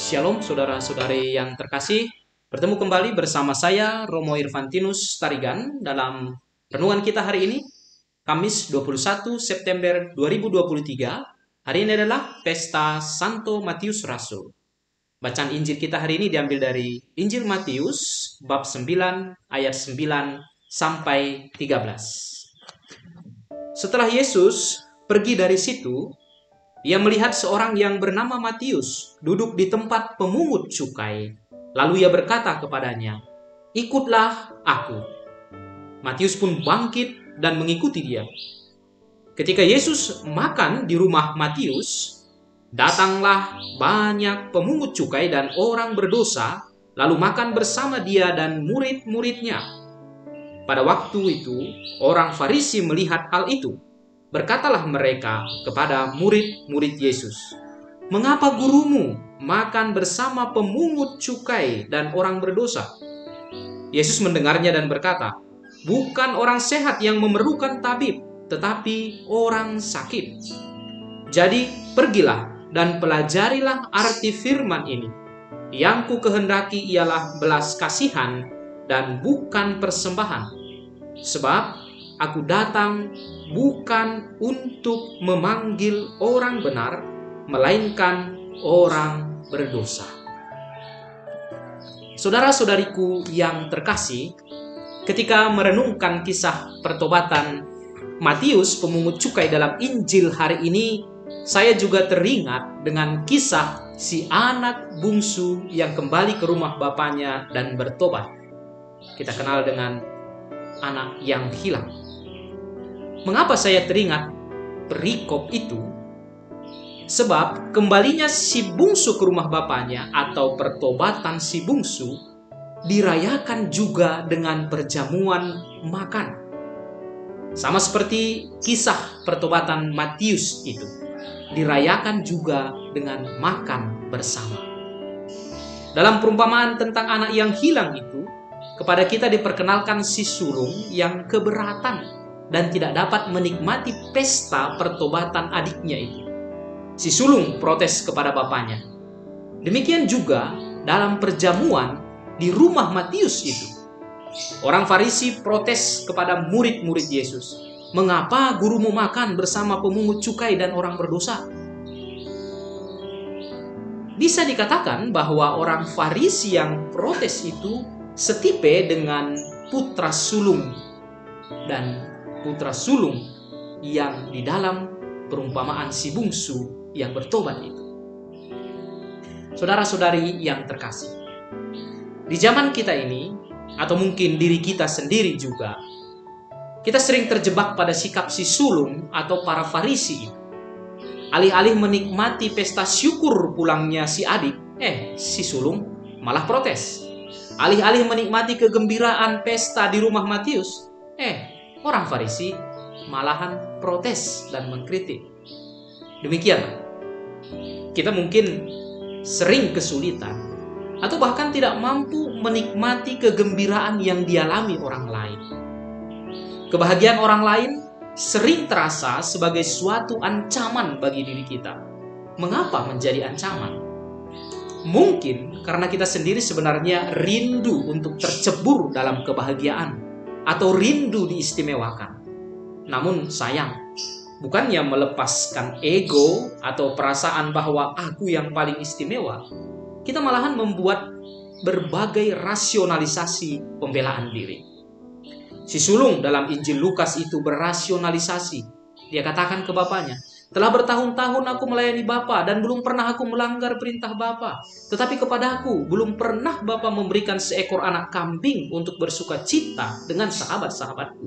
Shalom saudara-saudari yang terkasih, bertemu kembali bersama saya Romo Irvantinus Tarigan dalam renungan kita hari ini, Kamis 21 September 2023. Hari ini adalah Pesta Santo Matius Rasul. Bacaan Injil kita hari ini diambil dari Injil Matius bab 9 ayat 9 sampai 13. Setelah Yesus pergi dari situ, ia melihat seorang yang bernama Matius duduk di tempat pemungut cukai. Lalu ia berkata kepadanya, "Ikutlah aku." Matius pun bangkit dan mengikuti dia. Ketika Yesus makan di rumah Matius, datanglah banyak pemungut cukai dan orang berdosa, lalu makan bersama dia dan murid-muridnya. Pada waktu itu, orang Farisi melihat hal itu. Berkatalah mereka kepada murid-murid Yesus, "Mengapa gurumu makan bersama pemungut cukai dan orang berdosa?" Yesus mendengarnya dan berkata, "Bukan orang sehat yang memerlukan tabib, tetapi orang sakit. Jadi pergilah dan pelajarilah arti firman ini. Yang ku kehendaki ialah belas kasihan dan bukan persembahan. Sebab aku datang bukan untuk memanggil orang benar, melainkan orang berdosa." Saudara-saudariku yang terkasih, ketika merenungkan kisah pertobatan Matius pemungut cukai dalam Injil hari ini, saya juga teringat dengan kisah si anak bungsu yang kembali ke rumah bapaknya dan bertobat. Kita kenal dengan anak yang hilang. Mengapa saya teringat perikop itu? Sebab kembalinya si bungsu ke rumah bapaknya atau pertobatan si bungsu dirayakan juga dengan perjamuan makan. Sama seperti kisah pertobatan Matius itu, dirayakan juga dengan makan bersama. Dalam perumpamaan tentang anak yang hilang itu, kepada kita diperkenalkan si sulung yang keberatan dan tidak dapat menikmati pesta pertobatan adiknya itu. Si sulung protes kepada bapaknya. Demikian juga dalam perjamuan di rumah Matius itu. Orang Farisi protes kepada murid-murid Yesus. "Mengapa gurumu makan bersama pemungut cukai dan orang berdosa?" Bisa dikatakan bahwa orang Farisi yang protes itu setipe dengan putra sulung dan putra sulung yang di dalam perumpamaan si bungsu yang bertobat itu. Saudara-saudari yang terkasih, di zaman kita ini, atau mungkin diri kita sendiri juga, kita sering terjebak pada sikap si sulung atau para Farisi itu. Alih-alih menikmati pesta syukur pulangnya si adik, si sulung malah protes. Alih-alih menikmati kegembiraan pesta di rumah Matius, orang Farisi malahan protes dan mengkritik. Demikian, kita mungkin sering kesulitan atau bahkan tidak mampu menikmati kegembiraan yang dialami orang lain. Kebahagiaan orang lain sering terasa sebagai suatu ancaman bagi diri kita. Mengapa menjadi ancaman? Mungkin karena kita sendiri sebenarnya rindu untuk tercebur dalam kebahagiaan atau rindu diistimewakan. Namun sayang, bukannya melepaskan ego atau perasaan bahwa aku yang paling istimewa, kita malahan membuat berbagai rasionalisasi pembelaan diri. Si sulung dalam Injil Lukas itu berasionalisasi. Dia katakan ke bapaknya, "Telah bertahun-tahun aku melayani Bapa dan belum pernah aku melanggar perintah Bapa. Tetapi kepadaku belum pernah Bapa memberikan seekor anak kambing untuk bersuka cita dengan sahabat-sahabatku.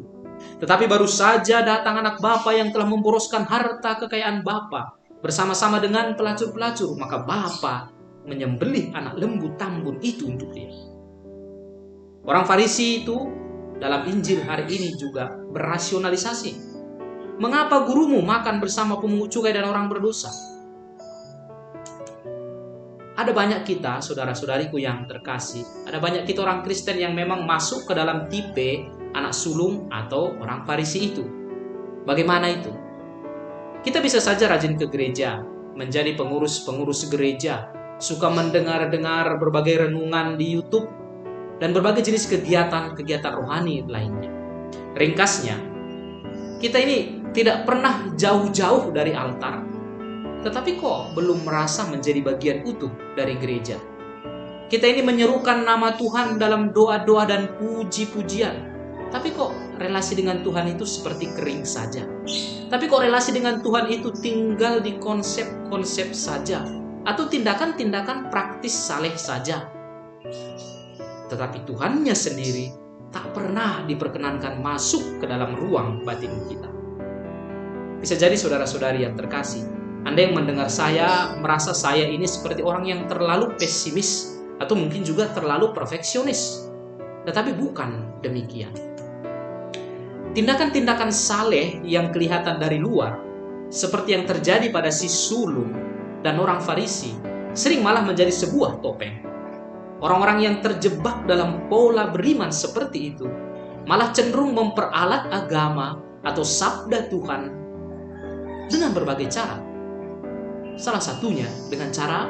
Tetapi baru saja datang anak Bapa yang telah memboroskan harta kekayaan Bapa bersama-sama dengan pelacur-pelacur, maka Bapa menyembelih anak lembu tambun itu untuk dia." Orang Farisi itu dalam Injil hari ini juga berasionalisasi. "Mengapa gurumu makan bersama pemungut cukai dan orang berdosa?" Ada banyak kita, saudara-saudariku yang terkasih, ada banyak kita orang Kristen yang memang masuk ke dalam tipe anak sulung atau orang Farisi itu. Bagaimana itu? Kita bisa saja rajin ke gereja, menjadi pengurus-pengurus gereja, suka mendengar-dengar berbagai renungan di YouTube, dan berbagai jenis kegiatan-kegiatan rohani lainnya. Ringkasnya, kita ini tidak pernah jauh-jauh dari altar, tetapi kok belum merasa menjadi bagian utuh dari gereja. Kita ini menyerukan nama Tuhan dalam doa-doa dan puji-pujian, tapi kok relasi dengan Tuhan itu seperti kering saja. Tapi kok relasi dengan Tuhan itu tinggal di konsep-konsep saja, atau tindakan-tindakan praktis saleh saja. Tetapi Tuhannya sendiri tak pernah diperkenankan masuk ke dalam ruang batin kita. Bisa jadi saudara-saudari yang terkasih, Anda yang mendengar saya merasa saya ini seperti orang yang terlalu pesimis, atau mungkin juga terlalu perfeksionis. Tetapi bukan demikian. Tindakan-tindakan saleh yang kelihatan dari luar, seperti yang terjadi pada si sulung dan orang Farisi, sering malah menjadi sebuah topeng. Orang-orang yang terjebak dalam pola beriman seperti itu malah cenderung memperalat agama atau sabda Tuhan dengan berbagai cara. Salah satunya dengan cara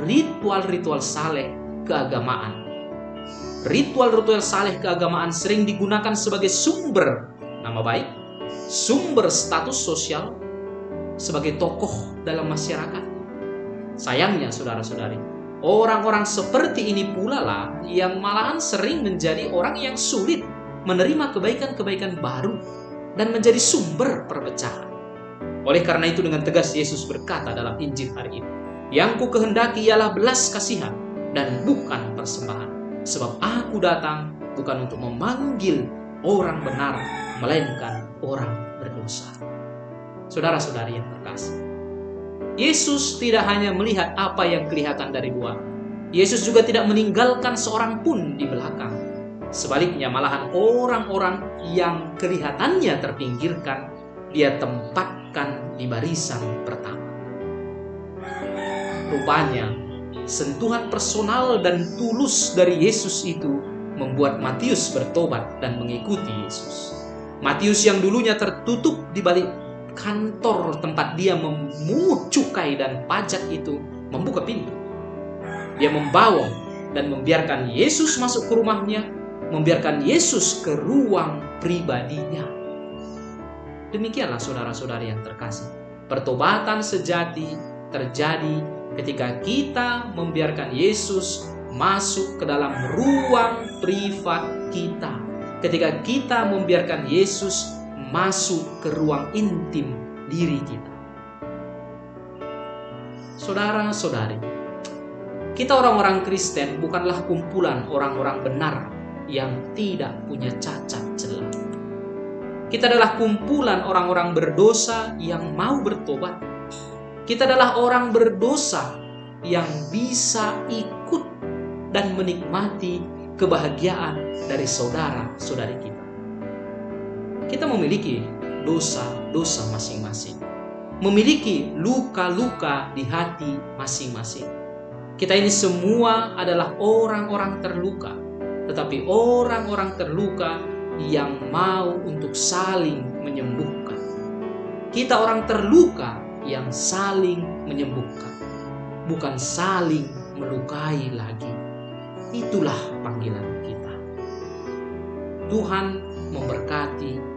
ritual-ritual saleh keagamaan. Ritual-ritual saleh keagamaan sering digunakan sebagai sumber nama baik, sumber status sosial, sebagai tokoh dalam masyarakat. Sayangnya saudara-saudari, orang-orang seperti ini pula lah yang malahan sering menjadi orang yang sulit menerima kebaikan-kebaikan baru dan menjadi sumber perpecahan. Oleh karena itu dengan tegas Yesus berkata dalam Injil hari ini, "Yang ku kehendaki ialah belas kasihan dan bukan persembahan. Sebab aku datang bukan untuk memanggil orang benar, melainkan orang berdosa." Saudara-saudari yang terkasih, Yesus tidak hanya melihat apa yang kelihatan dari luar. Yesus juga tidak meninggalkan seorang pun di belakang. Sebaliknya malahan orang-orang yang kelihatannya terpinggirkan, dia tempatkan di barisan pertama. Rupanya, sentuhan personal dan tulus dari Yesus itu membuat Matius bertobat dan mengikuti Yesus. Matius yang dulunya tertutup di balik kantor tempat dia memungut cukai dan pajak itu membuka pintu. Dia membawa dan membiarkan Yesus masuk ke rumahnya, membiarkan Yesus ke ruang pribadinya. Demikianlah saudara-saudari yang terkasih, pertobatan sejati terjadi ketika kita membiarkan Yesus masuk ke dalam ruang privat kita. Ketika kita membiarkan Yesus masuk ke ruang intim diri kita. Saudara-saudari, kita orang-orang Kristen bukanlah kumpulan orang-orang benar yang tidak punya cacat celah. Kita adalah kumpulan orang-orang berdosa yang mau bertobat. Kita adalah orang berdosa yang bisa ikut dan menikmati kebahagiaan dari saudara-saudari kita. Kita memiliki dosa-dosa masing-masing, memiliki luka-luka di hati masing-masing. Kita ini semua adalah orang-orang terluka, tetapi orang-orang terluka yang mau untuk saling menyembuhkan. Kita orang terluka yang saling menyembuhkan, bukan saling melukai lagi. Itulah panggilan kita. Tuhan memberkati